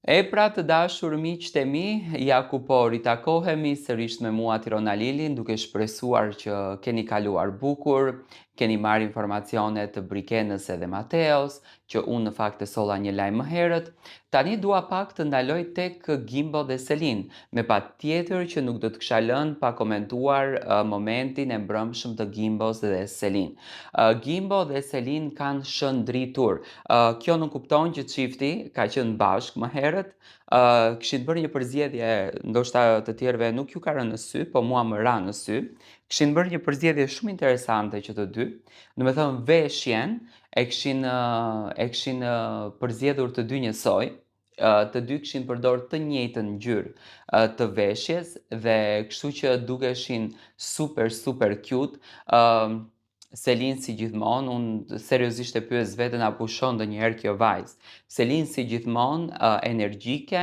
E pra të dashur miqtë e mi, ja ku po ritakohemi sërish me mua Tirona Lilin, duke shpresuar që keni kaluar bukur, keni marrë informacione të Brikenës edhe Mateos, që unë në fakt e solla një lajm më herët. Tani dua pak të ndaloj tek Gimbo dhe Selin, me patjetër që nuk do të kisha lënë pa komentuar momentin e mbrëmshëm të Gimbos dhe Selin. Gimbo dhe Selin kanë shëndritur. Kjo nuk kupton që çifti ka qenë bashkë më herët, kishin bërë një përzgjedhje, ndoshta të tjerëve nuk ju ka rënë në sy, po mua më ra në sy. Kishin bërë një përzgjedhje shumë interesante që të dy, do të thënë veshjen e kishin përzgjedhur të dy njësoj. Të dy kishin përdorur të njëjtën ngjyrë të veshjes dhe kështu që dukeshin super super cute. Selin si gjithmonë, unë seriozisht e pyes veten a pushon ndonjëherë kjo vajzë. Selin si gjithmonë energjike,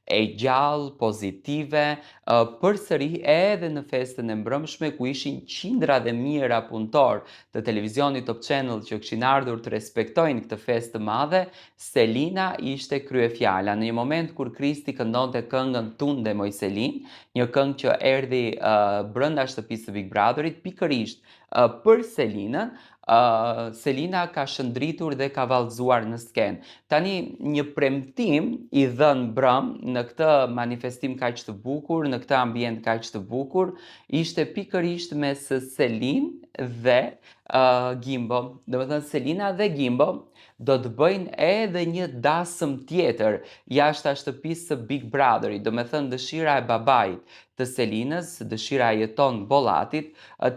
e gjallë, pozitive, përsëri edhe në festën e mbrëmshme ku ishin qindra dhe mijëra punëtor të televizionit Top Channel që kishin ardhur të respektojnë këtë festë të madhe, Selina ishte kryefjala. Në një moment kur Kristi këndonte këngën Tunde moj Selin, një këngë që erdhi brenda shtëpisë së Big Brotherit, pikërisht për Selinën, Selina ka shëndritur dhe ka vallëzuar në skenë. Tani një premtim i dhënë brëm në këtë manifestim kaq të bukur, në këtë ambient kaq të bukur, ishte pikërisht mes Selin dhe Gimbo. Domethënë Selina dhe Gimbo do të bëjnë edhe një dasëm tjetër jashtë shtëpisë së Big Brotherit. Domethënë dëshira e babait të Selinës, dëshira e jeton Bollatit,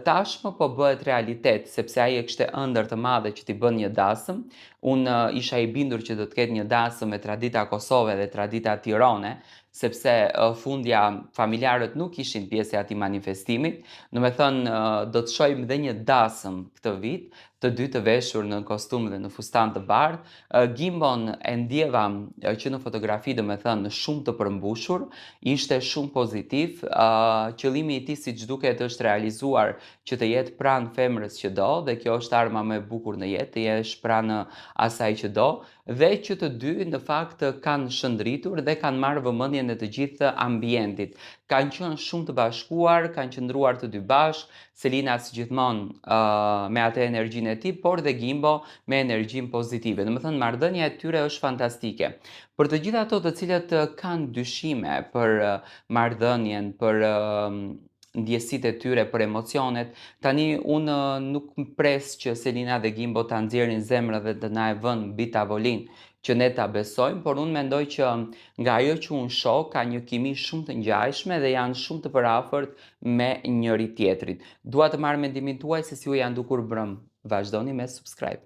tashmë po bëhet realitet, sepse ai e kishte ëndër të madhe që t'i bën një dasëm. Unë isha i bindur që do të ketë një dasëm me tradita Kosove dhe tradita Tirone, sepse fundja familjarët nuk ishin pjesë e atij manifestimit. Do të thënë do të shohim dhe një dasëm këtë vit, të dy të veshur në kostum dhe në fustan të bardhë. Gimbon e ndjeva që në fotografi, do të thënë shumë të përmbushur, ishte shumë pozitiv. Qëllimi i tij siç duket është realizuar që të jetë pranë femrës që do, dhe kjo është arma më e bukur në jetë, të jesh pranë asaj që do, dhe që të dy në fakt kanë shëndritur dhe kanë marrë vëmendjen e të gjithë ambientit. Kanë qenë shumë të bashkuar, kanë qëndruar të dy bashkë, Selina si gjithmonë me atë energjinë e tij, por dhe Gimbo me energjinë pozitive. Domethënë marrëdhënia e tyre është fantastike. Për të gjithë ato të cilët kanë dyshime për marrëdhënien, për ndjesitë e tyre, për emocionet, tani unë nuk pres që Selina dhe Gimbo ta nxjerrin zemrën dhe të na e vënë mbi tavolinë që ne ta besojmë, por unë mendoj që nga ajo që unë shoh ka një kimi shumë të ngjashme dhe janë shumë të përafërt me njëri tjetrin. Dua të marr mendimin tuaj se si u janë dukur brëm. Vazhdoni me subscribe.